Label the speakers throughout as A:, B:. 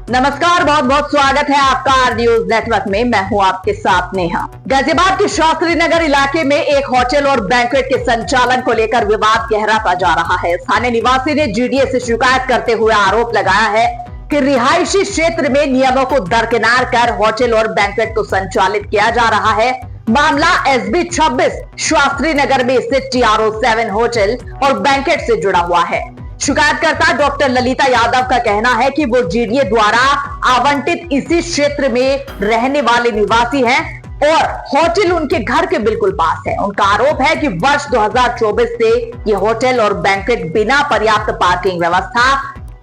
A: नमस्कार, बहुत बहुत स्वागत है आपका आर न्यूज नेटवर्क में। मैं हूं आपके साथ नेहा। गाजियाबाद के शास्त्री नगर इलाके में एक होटल और बैंक्वेट के संचालन को लेकर विवाद गहराता जा रहा है। स्थानीय निवासी ने जीडीए से शिकायत करते हुए आरोप लगाया है कि रिहायशी क्षेत्र में नियमों को दरकिनार कर होटल और बैंक्वेट को संचालित किया जा रहा है। मामला SB 26 शास्त्री नगर में स्थित TRO 7 होटल और बैंक्वेट से जुड़ा हुआ है। शिकायतकर्ता डॉक्टर ललिता यादव का कहना है कि वो जीडीए द्वारा आवंटित इसी क्षेत्र में रहने वाले निवासी हैं और होटल उनके घर के बिल्कुल पास है। उनका आरोप है कि वर्ष 2024 से ये होटल और बैंक्वेट बिना पर्याप्त पार्किंग व्यवस्था,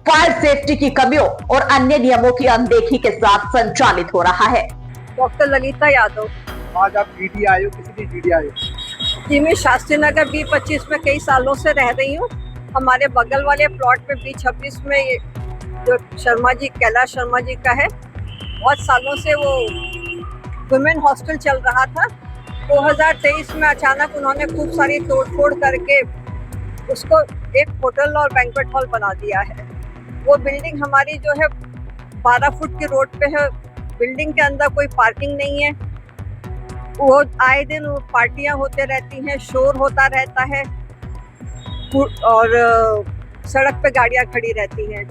A: फायर सेफ्टी की कमियों और अन्य नियमों की अनदेखी के साथ संचालित हो रहा है।
B: डॉक्टर ललिता यादव।
C: आज आप जीडी आए हो, किसी भी जीडी आए हो?
B: जी, मैं शास्त्री नगर B25 में कई सालों से रह रही हूँ। हमारे बगल वाले प्लॉट में B26 में ये जो शर्मा जी, कैलाश शर्मा जी का है, बहुत सालों से वो वुमेन हॉस्टल चल रहा था। 2023 में अचानक उन्होंने खूब सारी तोड़फोड़ करके उसको एक होटल और बैंक्वेट हॉल बना दिया है। वो बिल्डिंग हमारी जो है 12 फुट की रोड पे है। बिल्डिंग के अंदर कोई पार्किंग नहीं है। वो आए दिन पार्टियां होते रहती हैं, शोर होता रहता है और सड़क पे गाड़ियां खड़ी रहती हैं।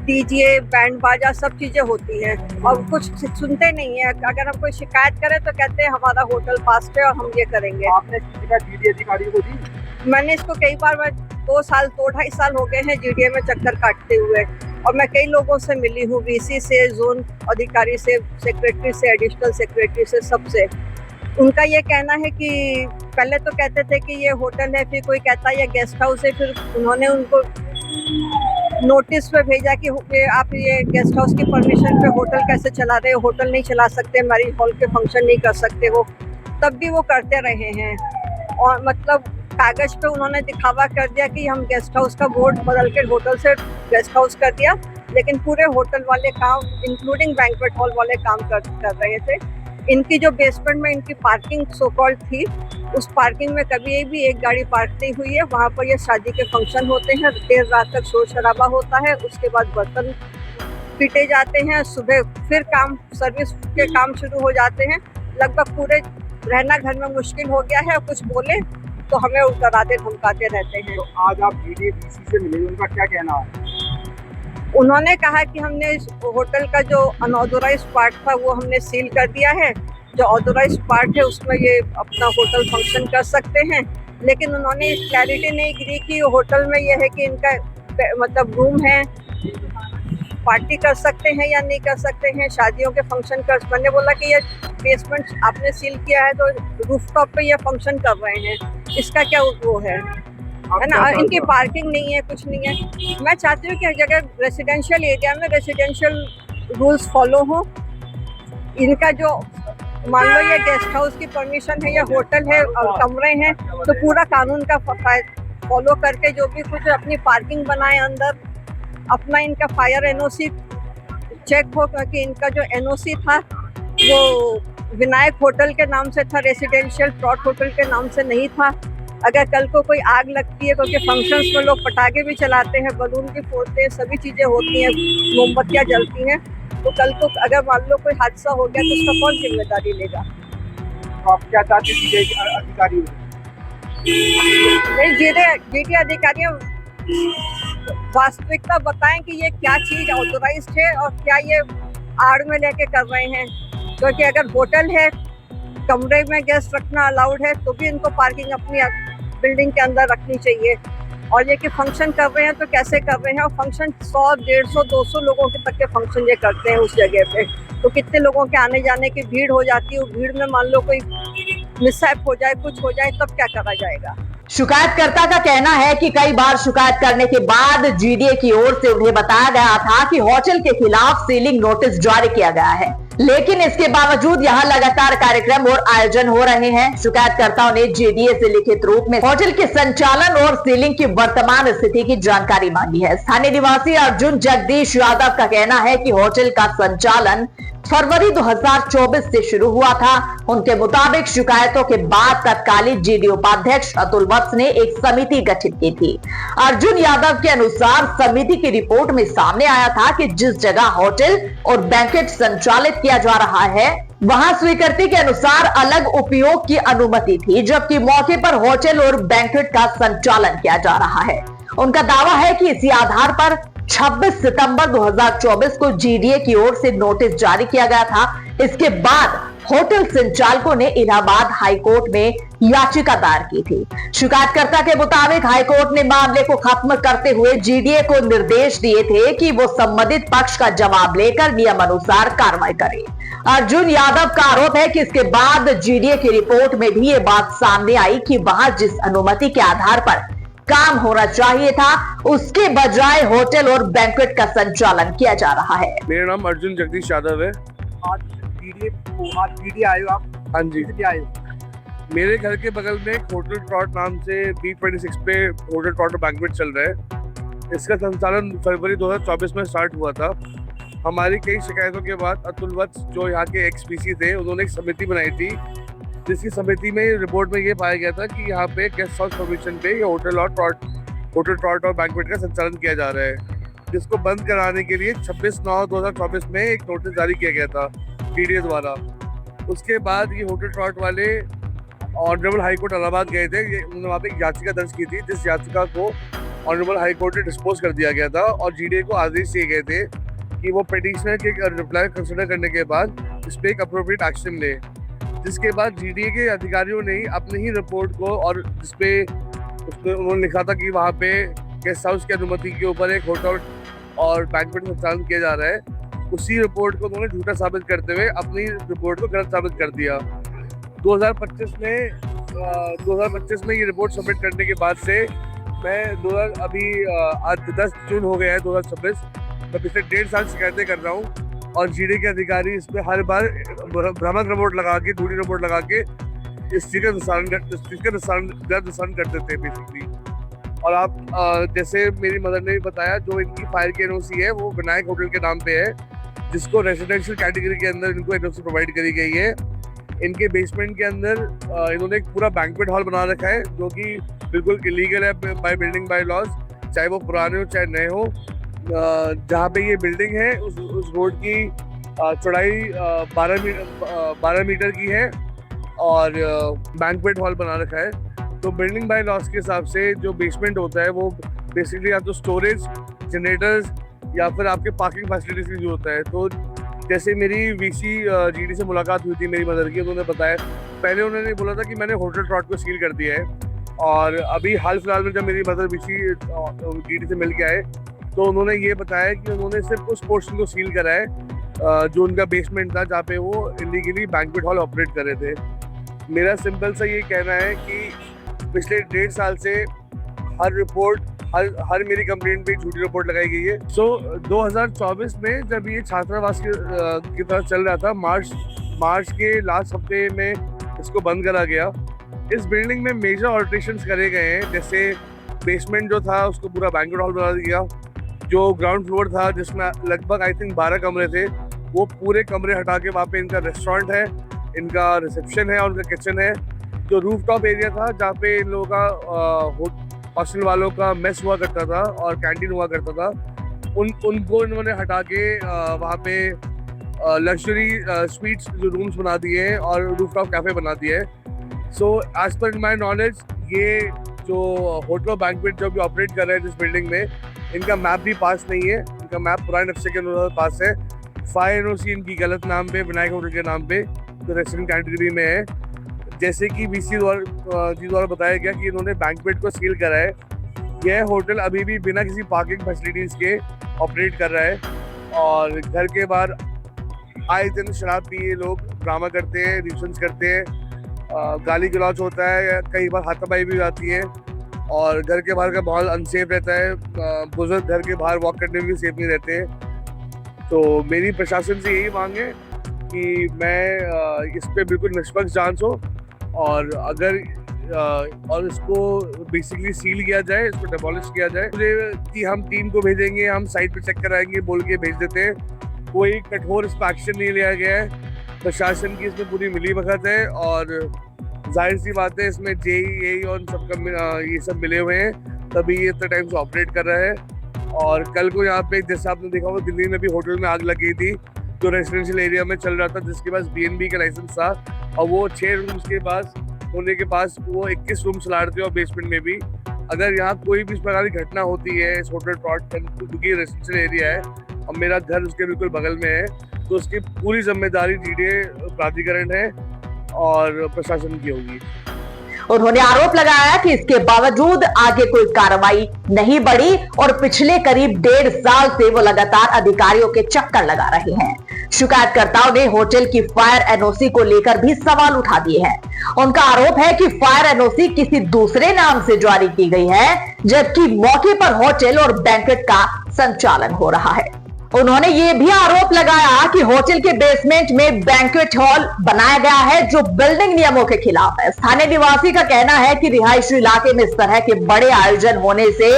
B: डीजे, बैंड बाजा, सब चीजें होती हैं और कुछ सुनते नहीं है। अगर हम कोई शिकायत करें तो कहते हैं हमारा होटल पास है और हम ये करेंगे।
C: आपने जीडी अधिकारियों को दी?
B: मैंने इसको कई बार, 2 ढाई साल हो गए हैं जीडीए में चक्कर काटते हुए, और मैं कई लोगों से मिली हूँ, VC से, जोन अधिकारी से, सेक्रेटरी से, एडिशनल सेक्रेटरी से, सबसे। उनका ये कहना है कि पहले तो कहते थे कि ये होटल है, फिर कोई कहता है ये गेस्ट हाउस है। फिर उन्होंने उनको नोटिस पे भेजा कि आप ये गेस्ट हाउस की परमिशन पे होटल कैसे चला रहे हो, होटल नहीं चला सकते, मैरिज हॉल के फंक्शन नहीं कर सकते हो। तब भी वो करते रहे हैं और मतलब कागज पे उन्होंने दिखावा कर दिया कि हम गेस्ट हाउस का बोर्ड बदल के होटल से गेस्ट हाउस कर दिया, लेकिन पूरे होटल वाले काम इंक्लूडिंग बैंक्वेट हॉल वाले काम कर रहे थे। इनकी जो बेसमेंट में इनकी पार्किंग सो कॉल्ड थी, उस पार्किंग में कभी भी एक गाड़ी पार्क नहीं हुई है। वहाँ पर ये शादी के फंक्शन होते हैं, देर रात तक शोर शराबा होता है, उसके बाद बर्तन पीटे जाते हैं, सुबह फिर काम, सर्विस के काम शुरू हो जाते हैं। लगभग पूरे रहना घर में मुश्किल हो गया है। कुछ बोले तो हमें डराते धमकाते रहते हैं।
C: तो आज आप जीडी VC से मिले, उनका क्या कहना है?
B: उन्होंने कहा कि हमने इस होटल का जो अनऑथोराइज्ड पार्ट था वो हमने सील कर दिया है। जो ऑथोराइज्ड पार्ट है उसमें ये अपना होटल फंक्शन कर सकते हैं, लेकिन उन्होंने क्लैरिटी नहीं दी कि होटल में ये है कि इनका मतलब रूम है, पार्टी कर सकते हैं या नहीं कर सकते हैं, शादियों के फंक्शन कर। मैंने बोला कि ये बेसमेंट आपने सील किया है तो रूफटॉप पे ये फंक्शन कर रहे हैं, इसका क्या वो है ना? इनकी पार्किंग नहीं है, कुछ नहीं है। मैं चाहती हूँ कि हर जगह रेसिडेंशियल एरिया में रेसिडेंशियल रूल्स फॉलो हो। इनका जो मान लो ये गेस्ट हाउस की परमिशन है या होटल है और कमरे हैं, तो पूरा कानून का फॉलो करके जो भी कुछ अपनी पार्किंग बनाए अंदर, अपना इनका फायर NOC चेक हो, क्योंकि इनका जो NOC था वो विनायक होटल के नाम से था, रेसिडेंशियल प्लॉट होटल के नाम से नहीं था। अगर कल को कोई आग लगती है, क्योंकि फंक्शंस में लोग पटाखे भी चलाते हैं, बलून भी फोड़ते हैं, सभी चीज़ें होती हैं, मोमबत्तियाँ जलती हैं, तो कल को अगर मान लो कोई हादसा हो गया तो उसका कौन जिम्मेदारी लेगा?
C: तो आप क्या चाहते हैं अधिकारी?
B: जीडी अधिकारी वास्तविकता बताएं कि ये क्या चीज़ ऑथोराइज्ड है और क्या ये आड़ में लेके कर रहे हैं। क्योंकि अगर होटल है, कमरे में गेस्ट रखना अलाउड है, तो भी इनको पार्किंग अपनी बिल्डिंग के अंदर रखनी चाहिए। और ये कि फंक्शन कर रहे हैं तो कैसे कर रहे हैं, और फंक्शन 100, 150, 200 लोगों के तक के फंक्शन ये करते हैं उस जगह पे, तो कितने लोगों के आने जाने की भीड़ हो जाती है। भीड़ में मान लो कोई मिसहैप हो जाए, कुछ हो जाए, तब क्या करा जाएगा?
A: शिकायतकर्ता का कहना है कि कई बार शिकायत करने के बाद जीडीए की ओर से उन्हें बताया गया था कि होटल के खिलाफ सीलिंग नोटिस जारी किया गया है, लेकिन इसके बावजूद यहाँ लगातार कार्यक्रम और आयोजन हो रहे हैं। शिकायतकर्ताओं ने जीडीए से लिखित रूप में होटल के संचालन और सीलिंग की वर्तमान स्थिति की जानकारी मांगी है। स्थानीय निवासी अर्जुन जगदीश यादव का कहना है कि होटल का संचालन फरवरी 2024 से शुरू हुआ था। उनके मुताबिक शिकायतों के बाद तत्कालीन जीडी उपाध्यक्ष अतुल वत्स ने एक समिति गठित की थी। अर्जुन यादव के अनुसार समिति की रिपोर्ट में सामने आया था कि जिस जगह होटल और बैंक्वेट संचालित किया जा रहा है वहां स्वीकृति के अनुसार अलग उपयोग की अनुमति थी, जबकि मौके पर होटल और बैंक्वेट का संचालन किया जा रहा है। उनका दावा है कि इसी आधार पर 26 सितंबर 2024 को जीडीए की ओर से नोटिस जारी किया गया था। इसके बाद होटल संचालकों ने इलाहाबाद हाईकोर्ट में याचिका दायर की थी। शिकायतकर्ता के मुताबिक हाईकोर्ट ने मामले को खत्म करते हुए जीडीए को निर्देश दिए थे कि वो संबंधित पक्ष का जवाब लेकर नियम अनुसार कार्रवाई करे। अर्जुन यादव का आरोप है कि इसके बाद जीडीए की रिपोर्ट में भी ये बात सामने आई कि वहां जिस अनुमति के आधार पर काम होना चाहिए था उसके बजाय होटल और बैंक्वेट का संचालन किया जा रहा है।
D: मेरा नाम अर्जुन जगदीश यादव है।
C: आज पीडी आए हो आप?
D: हाँ जी,
C: किसके आए हो?
D: मेरे घर के बगल में एक होटल ट्रॉट नाम से B26 पे होटल ट्रॉट और बैंक्वेट चल रहा है। इसका संचालन फरवरी 2024 में स्टार्ट हुआ था। हमारी कई शिकायतों के बाद अतुल वत्स जो यहाँ के XPC थे, उन्होंने एक समिति बनाई थी, जिसकी समिति में रिपोर्ट में ये पाया गया था कि यहाँ पे गेस्ट हाउस परमिशन पे ये होटल ट्रॉट और बैंक्वेट का संचालन किया जा रहा है, जिसको बंद कराने के लिए 26/9/2024 में एक नोटिस जारी किया गया था पीडीए द्वारा। उसके बाद ये होटल ट्रॉट वाले ऑनरेबल हाई कोर्ट इलाहाबाद गए थे। उन्होंने वहाँ पे एक याचिका दर्ज की थी, जिस याचिका को ऑनरेबल हाई कोर्ट ने डिस्पोज कर दिया गया था और जीडीए को आदेश दिए गए थे कि वो पिटिशनर के रिप्लाई कंसिडर करने के बाद इस पर एक अप्रोप्रिएट एक्शन ले। जिसके बाद जीडीए के अधिकारियों ने अपनी ही रिपोर्ट को, और जिसपे उन्होंने लिखा था कि वहाँ पे गेस्ट हाउस की अनुमति के ऊपर एक होटल और बैंक्वेट संचालन किया जा रहा है, उसी रिपोर्ट को उन्होंने झूठा साबित करते हुए अपनी रिपोर्ट को गलत साबित कर दिया। 2025 में ये रिपोर्ट सबमिट करने के बाद से मैं आज 10 जून हो गया है 2026, मैं पिछले 1.5 साल शिकायतें कर रहा हूँ और जीडीए के अधिकारी इस पे हर बार भ्रामक रिपोर्ट लगा के, झूठी रिपोर्ट लगा के इस चीज़ का निशान करते थे बेसिकली। और आप जैसे मेरी मदर ने भी बताया, जो इनकी फायर की एनओसी है वो विनायक होटल के नाम पे है, जिसको रेजिडेंशियल कैटेगरी के अंदर इनको एनओसी प्रोवाइड करी गई है। इनके बेसमेंट के अंदर इन्होंने एक पूरा बैंक्वेट हॉल बना रखा है, जो कि बिल्कुल इलीगल है बाय बिल्डिंग बाय लॉज, चाहे वो पुराने हो चाहे नए हो। जहाँ पे ये बिल्डिंग है उस रोड की चौड़ाई 12 मीटर की है और बैंक्वेट हॉल बना रखा है। तो बिल्डिंग बाय लॉज के हिसाब से जो बेसमेंट होता है वो बेसिकली या तो स्टोरेज, जनरेटर्स या फिर आपके पार्किंग फैसिलिटीज की जो होता है। तो जैसे मेरी वीसी जीडी से मुलाकात हुई थी मेरी मदर की, उन्होंने बताया, पहले उन्होंने बोला था कि मैंने होटल ट्रॉट को सील कर दिया है, और अभी हाल फिलहाल में जब मेरी मदर वीसी जीडी से मिल के आए तो उन्होंने ये बताया कि उन्होंने सिर्फ उस पोर्शन को सील करा है जो उनका बेसमेंट था, जहाँ पे वो इलीगली बैंक्वेट हॉल ऑपरेट कर रहे थे। मेरा सिंपल सा ये कहना है कि पिछले 1.5 साल से हर मेरी कंप्लेंट पे झूठी रिपोर्ट लगाई गई है। 2024 में जब ये छात्रावास की तरह चल रहा था, मार्च के लास्ट हफ्ते में इसको बंद करा गया। इस बिल्डिंग में मेजर ऑल्ट्रेशंस करे गए हैं, जैसे बेसमेंट जो था उसको पूरा बैंक्वेट हॉल बना दिया। जो ग्राउंड फ्लोर था जिसमें लगभग आई थिंक 12 कमरे थे, वो पूरे कमरे हटा के वहाँ पे इनका रेस्टोरेंट है, इनका रिसेप्शन है और उनका किचन है। जो रूफ टॉप एरिया था जहाँ पे इन लोगों का हॉस्टल वालों का मेस हुआ करता था और कैंटीन हुआ करता था, उनको इन्होंने हटा के वहाँ पे लग्जरी स्वीट्स जो रूम्स बना दिए हैं और रूफ टॉप कैफे बना दिए हैं। So as per my knowledge, ये जो होटल बैंक्वेट जो भी ऑपरेट कर रहे हैं जिस बिल्डिंग में, इनका मैप भी पास नहीं है। इनका मैप पुराने नक्शे के अनुसार पास है। फायर एनओसी इनकी गलत नाम पे, विनायक होटल के नाम पे, जो रेस्टोरेंट कैटेगरी में है। जैसे कि वीसी द्वारा बताया गया कि इन्होंने बैंक्वेट को सील करा है। यह होटल अभी भी बिना किसी पार्किंग फैसिलिटीज़ के ऑपरेट कर रहा है और घर के बाहर आए दिन शराब पिए लोग ड्रामा करते हैं, न्यूसेंस करते हैं, गाली गलौज होता है, कई बार हाथापाई भी जाती है और घर के बाहर का माहौल अनसेफ रहता है। बुजुर्ग घर के बाहर वॉक करने में भी सेफ नहीं रहते हैं। तो मेरी प्रशासन से यही मांग है कि मैं इस पर बिल्कुल निष्पक्ष जांच हो और और इसको बेसिकली सील किया जाए, इसको डेमोलिश किया जाए। कि हम टीम को भेजेंगे, हम साइट पे चेक कराएंगे बोल के भेज देते हैं, कोई कठोर इस पर एक्शन नहीं लिया गया है। प्रशासन की इसमें पूरी मिलीभगत है और जाहिर सी बात है इसमें जेई और ये सब मिले हुए हैं, तभी ये इतना टाइम से ऑपरेट कर रहा है। और कल को यहाँ पे जैसे आपने देखा होगा दिल्ली में भी होटल में आग लगी थी जो रेजिडेंशियल एरिया में चल रहा था, जिसके पास BNB का लाइसेंस था और वो 6 रूम्स के पास होने के पास वो 21 रूम चला रहे थे और बेसमेंट में भी। अगर यहाँ कोई भी इस प्रकार की घटना होती है इस होटल ट्रॉट क्योंकि रेजिडेंशियल एरिया है और मेरा घर उसके बिल्कुल बगल में है, तो उसकी पूरी जिम्मेदारी GDA प्राधिकरण है और प्रशासन की होगी।
A: उन्होंने आरोप लगाया कि इसके बावजूद आगे कोई कार्रवाई नहीं बढ़ी और पिछले करीब 1.5 साल से वो लगातार अधिकारियों के चक्कर लगा रहे हैं। शिकायतकर्ताओं ने होटल की फायर NOC को लेकर भी सवाल उठा दिए हैं। उनका आरोप है कि फायर NOC किसी दूसरे नाम से जारी की गई है, जबकि मौके पर होटल और बैंक्वेट का संचालन हो रहा है। उन्होंने ये भी आरोप लगाया कि होटल के बेसमेंट में बैंक्वेट हॉल बनाया गया है जो बिल्डिंग नियमों के खिलाफ है। स्थानीय निवासी का कहना है कि रिहायशी इलाके में इस तरह के बड़े आयोजन होने से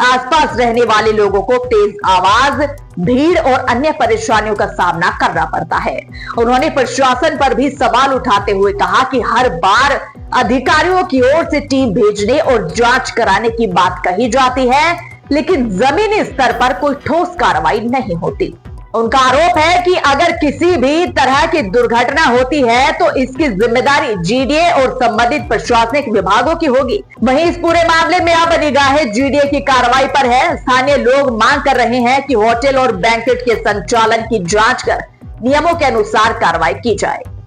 A: आसपास रहने वाले लोगों को तेज आवाज, भीड़ और अन्य परेशानियों का सामना करना पड़ता है। उन्होंने प्रशासन पर भी सवाल उठाते हुए कहा कि हर बार अधिकारियों की ओर से टीम भेजने और जांच कराने की बात कही जाती है, लेकिन जमीनी स्तर पर कोई ठोस कार्रवाई नहीं होती। उनका आरोप है कि अगर किसी भी तरह की दुर्घटना होती है तो इसकी जिम्मेदारी GDA और संबंधित प्रशासनिक विभागों की होगी। वहीं इस पूरे मामले में अब निगाहें GDA की कार्रवाई पर है। स्थानीय लोग मांग कर रहे हैं कि होटल और बैंक्वेट के संचालन की जांच कर नियमों के अनुसार कार्रवाई की जाए।